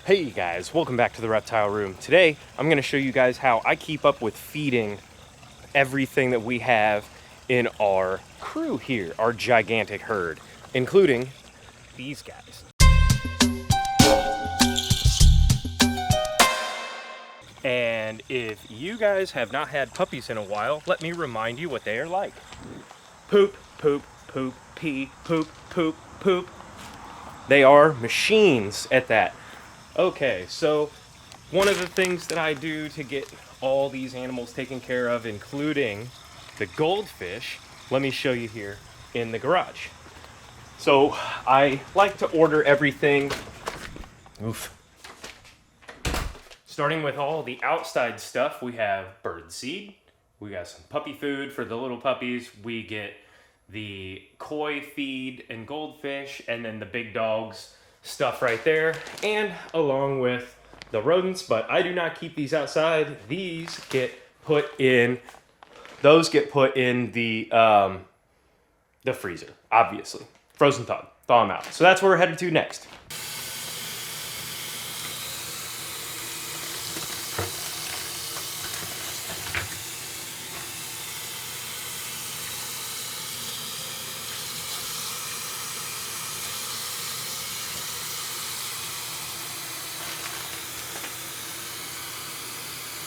Hey guys, welcome back to the Reptile Room. Today, I'm going to show you guys how I keep up with feeding everything that we have in our crew here, our gigantic herd, including these guys. And if you guys have not had puppies in a while, let me remind you what they are like. Poop, poop, poop, pee, poop, poop, poop. They are machines at that. Okay, so one of the things that I do to get all these animals taken care of, including the goldfish, let me show you here in the garage. So I like to order everything, starting with all the outside stuff. We have bird seed, we got some puppy food for the little puppies, we get the koi feed and goldfish, and then the big dogs stuff right there, and along with the rodents. But I do not keep these outside. These get put in, those get put in the freezer, obviously. Frozen thawed, thaw them out. So that's where we're headed to next.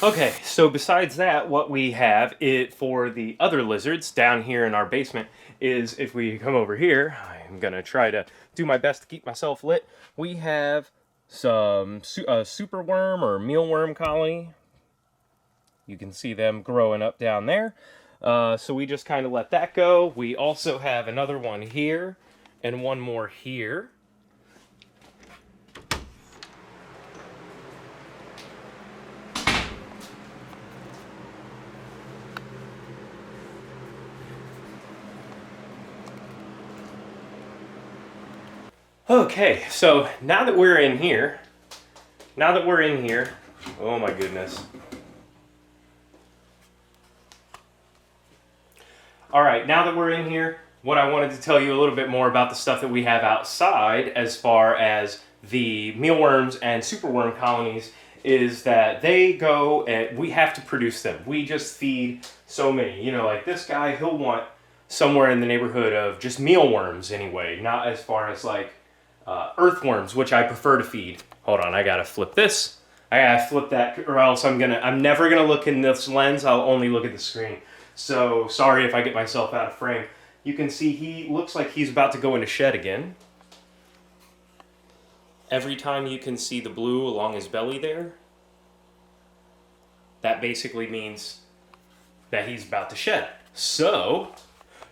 Okay, so besides that, what we have for the other lizards down here in our basement is, if we come over here, I'm gonna try to do my best to keep myself lit. We have some superworm or mealworm colony. You can see them growing up down there. So we just kind of let that go. We also have another one here and one more here. Okay, so now that we're in here, oh my goodness. All right, now that we're in here, what I wanted to tell you a little bit more about the stuff that we have outside as far as the mealworms and superworm colonies is that they go and we have to produce them. We just feed so many. You know, like this guy, he'll want somewhere in the neighborhood of just mealworms anyway, not as far as like earthworms, which I prefer to feed. Hold on, I gotta flip this. I gotta flip that, or else I'm never gonna look in this lens. I'll only look at the screen. So sorry if I get myself out of frame. You can see he looks like he's about to go into shed again. Every time you can see the blue along his belly there, that basically means that he's about to shed. So,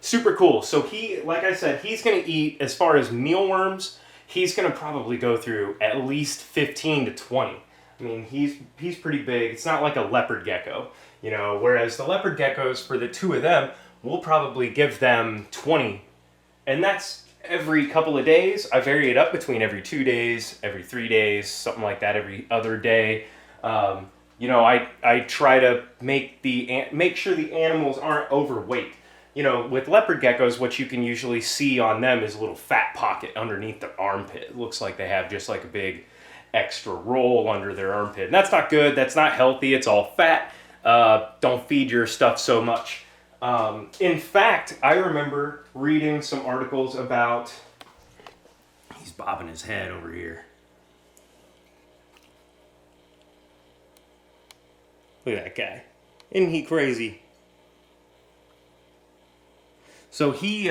super cool. So he, like I said, he's gonna eat, as far as mealworms, he's going to probably go through at least 15 to 20. I mean, he's pretty big. It's not like a leopard gecko, you know, whereas the leopard geckos, for the two of them, we'll probably give them 20. And that's every couple of days. I vary it up between every 2 days, every 3 days, something like that, every other day. You know, I try to make sure the animals aren't overweight. You know, with leopard geckos, what you can usually see on them is a little fat pocket underneath their armpit. It looks like they have just like a big extra roll under their armpit. And that's not good. That's not healthy. It's all fat. Don't feed your stuff so much. In fact, I remember reading some articles about... He's bobbing his head over here. Look at that guy. Isn't he crazy? So he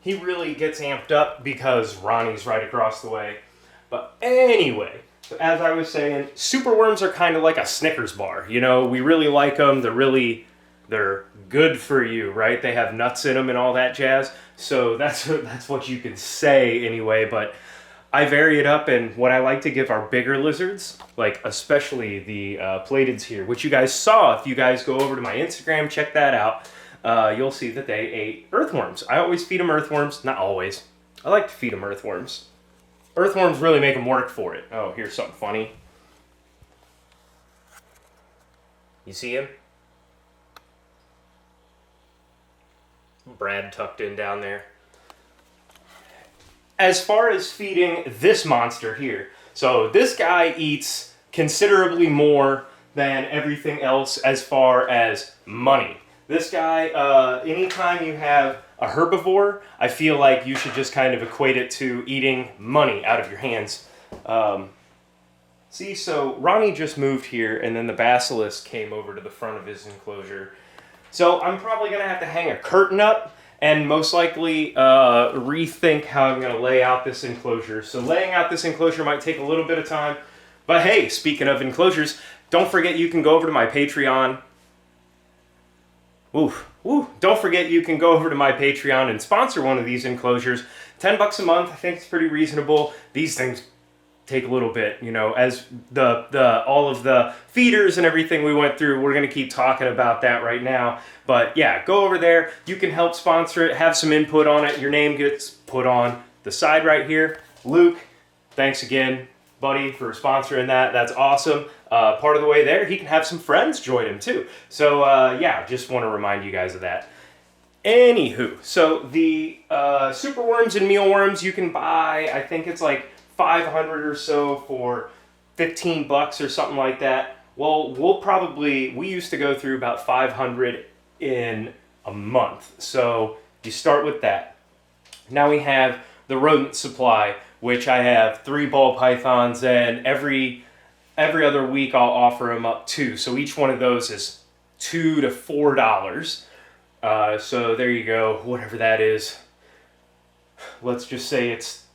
really gets amped up because Roni's right across the way. But anyway, so as I was saying, superworms are kind of like a Snickers bar. You know, we really like them. They're good for you, right? They have nuts in them and all that jazz. So that's what you can say anyway. But I vary it up, and what I like to give our bigger lizards, like especially the plateds here, which you guys saw. If you guys go over to my Instagram, check that out. You'll see that they ate earthworms. I always feed them earthworms. Not always. I like to feed them earthworms. Earthworms really make them work for it. Oh, here's something funny. You see him? Brad tucked in down there. As far as feeding this monster here, So this guy eats considerably more than everything else as far as money. This guy, anytime you have a herbivore, I feel like you should just kind of equate it to eating money out of your hands. See, so Ronnie just moved here, and then the basilisk came over to the front of his enclosure. So I'm probably going to have to hang a curtain up and most likely rethink how I'm going to lay out this enclosure. So laying out this enclosure might take a little bit of time. But hey, speaking of enclosures, don't forget you can go over to my Patreon. Don't forget you can go over to my Patreon and sponsor one of these enclosures. $10 a month, I think it's pretty reasonable. These things take a little bit, you know, as the all of the feeders and everything we went through. We're going to keep talking about that right now. But yeah, go over there. You can help sponsor it, have some input on it. Your name gets put on the side right here. Luke, thanks again, buddy, for sponsoring that. That's awesome. Part of the way there, he can have some friends join him too. So yeah, just want to remind you guys of that. Anywho, so the superworms and mealworms you can buy, I think it's like 500 or so for $15 or something like that. Well, we used to go through about 500 in a month. So you start with that. Now we have the rodent supply, which I have 3 ball pythons, and every other week I'll offer them up 2. So each one of those is $2 to $4. So there you go, whatever that is. Let's just say it's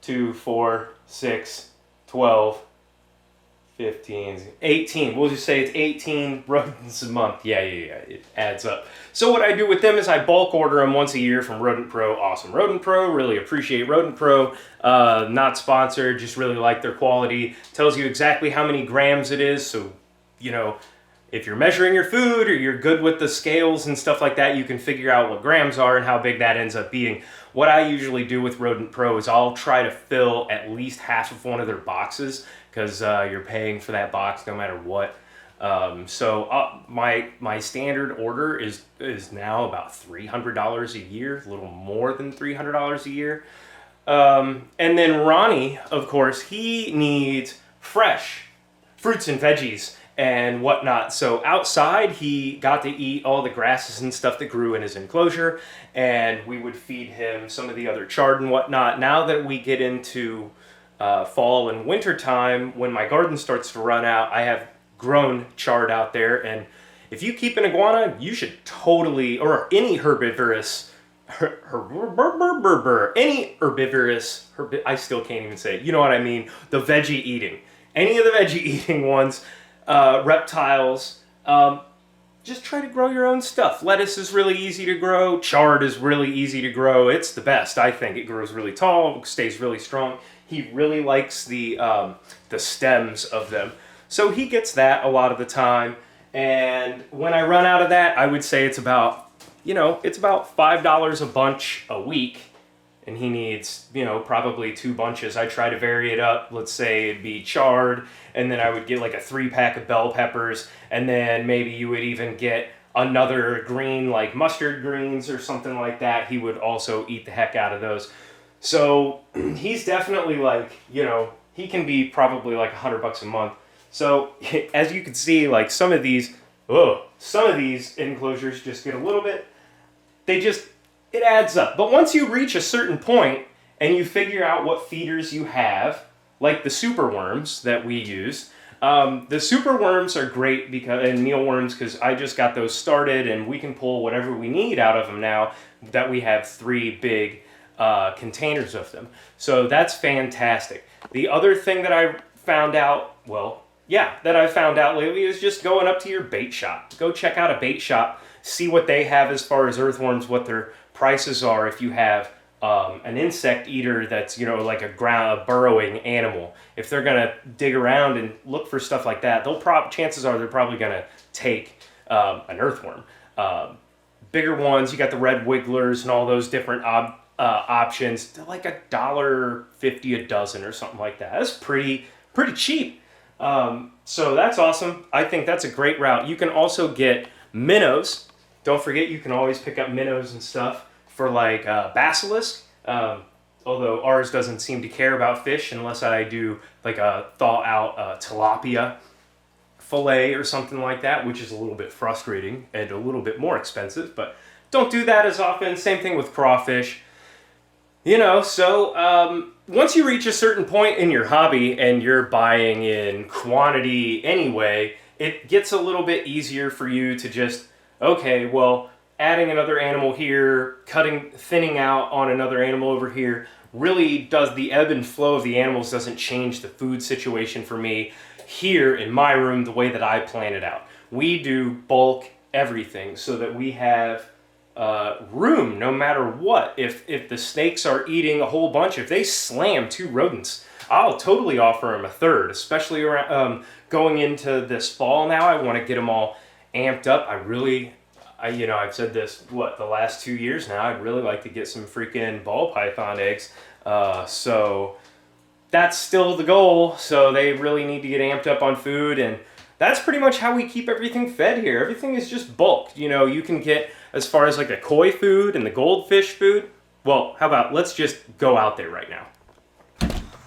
2, 4, 6, 12, 15, 18. We'll just say it's 18 rodents a month. Yeah, it adds up. So what I do with them is I bulk order them once a year from Rodent Pro. Awesome Rodent Pro, really appreciate Rodent Pro. Not sponsored, just really like their quality. Tells you exactly how many grams it is, so, you know, if you're measuring your food or you're good with the scales and stuff like that, you can figure out what grams are and how big that ends up being. What I usually do with Rodent Pro is I'll try to fill at least half of one of their boxes, because you're paying for that box no matter what. So my standard order is now about $300 a year, a little more than $300 a year. And then Roni, of course, he needs fresh fruits and veggies and whatnot. So outside, he got to eat all the grasses and stuff that grew in his enclosure, and we would feed him some of the other chard and whatnot. Now that we get into fall and winter time, when my garden starts to run out, I have grown chard out there, and if you keep an iguana, you should totally, or any herbivorous, I still can't even say it, you know what I mean, the veggie eating, any of the veggie eating ones, reptiles, just try to grow your own stuff. Lettuce is really easy to grow, chard is really easy to grow, it's the best, I think. It grows really tall, stays really strong. He really likes the stems of them. So he gets that a lot of the time. And when I run out of that, I would say it's about $5 a bunch a week. And he needs, probably 2 bunches. I try to vary it up. Let's say it'd be chard, and then I would get like a 3-pack of bell peppers, and then maybe you would even get another green, like mustard greens or something like that. He would also eat the heck out of those. So he's definitely like, he can be probably like $100 a month. So as you can see, like some of these enclosures just get a little bit, it adds up. But once you reach a certain point and you figure out what feeders you have, like the superworms that we use, the superworms are great and mealworms, because I just got those started and we can pull whatever we need out of them now that we have 3 big containers of them. So that's fantastic. The other thing that I found out lately is just going up to your bait shop. Go check out a bait shop, see what they have as far as earthworms, what their prices are. If you have an insect eater that's, like a burrowing animal, if they're going to dig around and look for stuff like that, chances are they're probably going to take an earthworm. Bigger ones, you got the red wigglers and all those different options. They're like $1.50 a dozen or something like that. That's pretty cheap. So that's awesome. I think that's a great route. You can also get minnows. Don't forget, you can always pick up minnows and stuff for like basilisk. although ours doesn't seem to care about fish unless I do like a thaw out tilapia fillet or something like that, which is a little bit frustrating and a little bit more expensive, but don't do that as often. Same thing with crawfish. You know, so once you reach a certain point in your hobby and you're buying in quantity anyway, it gets a little bit easier for you to just, okay, well, adding another animal here, thinning out on another animal over here, really does the ebb and flow of the animals doesn't change the food situation for me here in my room the way that I plan it out. We do bulk everything so that we have room no matter what. If the snakes are eating a whole bunch, if they slam 2 rodents, I'll totally offer them a third, especially around going into this fall now. I want to get them all amped up. I've said this, the last 2 years now, I'd really like to get some freaking ball python eggs. So that's still the goal. So they really need to get amped up on food, and that's pretty much how we keep everything fed here. Everything is just bulked. You know, you can get as far as like the koi food and the goldfish food. Well, how about let's just go out there right now.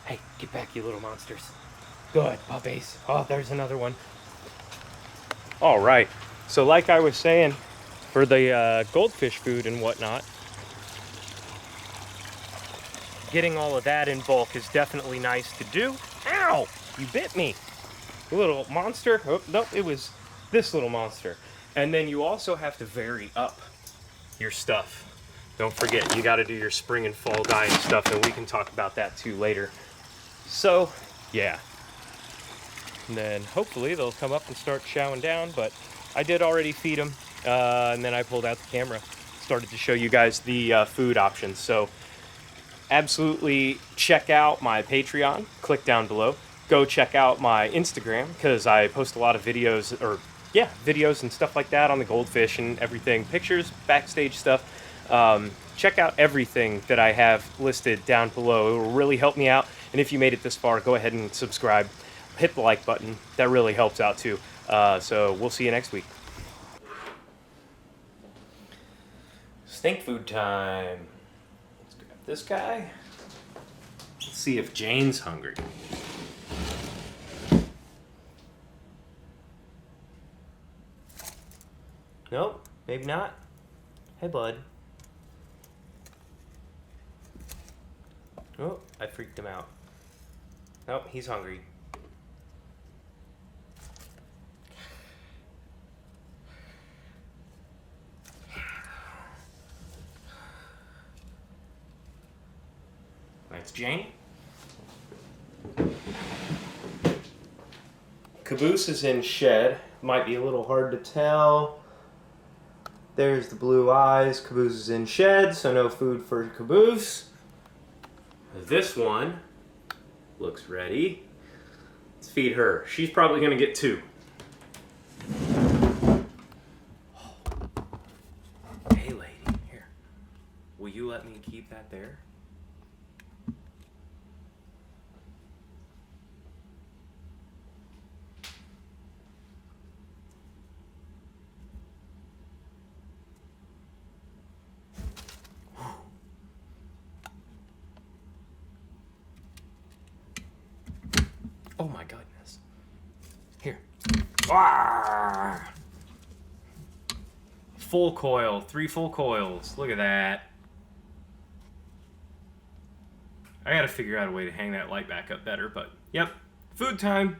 Hey, get back, you little monsters. Good puppies. Oh, there's another one. All right. So like I was saying, for the goldfish food and whatnot, getting all of that in bulk is definitely nice to do. Ow! You bit me. You little monster. Oh, nope, it was this little monster. And then you also have to vary up your stuff. Don't forget, you got to do your spring and fall diet stuff, and we can talk about that too later. So, yeah. And then hopefully they'll come up and start chowing down, but I did already feed them, and then I pulled out the camera, started to show you guys the food options. So absolutely check out my Patreon, click down below. Go check out my Instagram, because I post a lot of videos, videos and stuff like that on the goldfish and everything, pictures, backstage stuff. Check out everything that I have listed down below. It will really help me out. And if you made it this far, go ahead and subscribe. Hit the like button. That really helps out too. So we'll see you next week. Snake food time. Let's grab this guy. Let's see if Jane's hungry. Nope, maybe not. Hey, bud. Oh, I freaked him out. Nope, he's hungry. That's Jane. Caboose is in shed. Might be a little hard to tell. There's the blue eyes. Caboose is in shed, so no food for Caboose. This one looks ready. Let's feed her. She's probably going to get 2. Hey, lady. Here. Will you let me keep that there? Oh my goodness. Here. Ah! Full coil. 3 full coils. Look at that. I gotta figure out a way to hang that light back up better, but yep. Food time.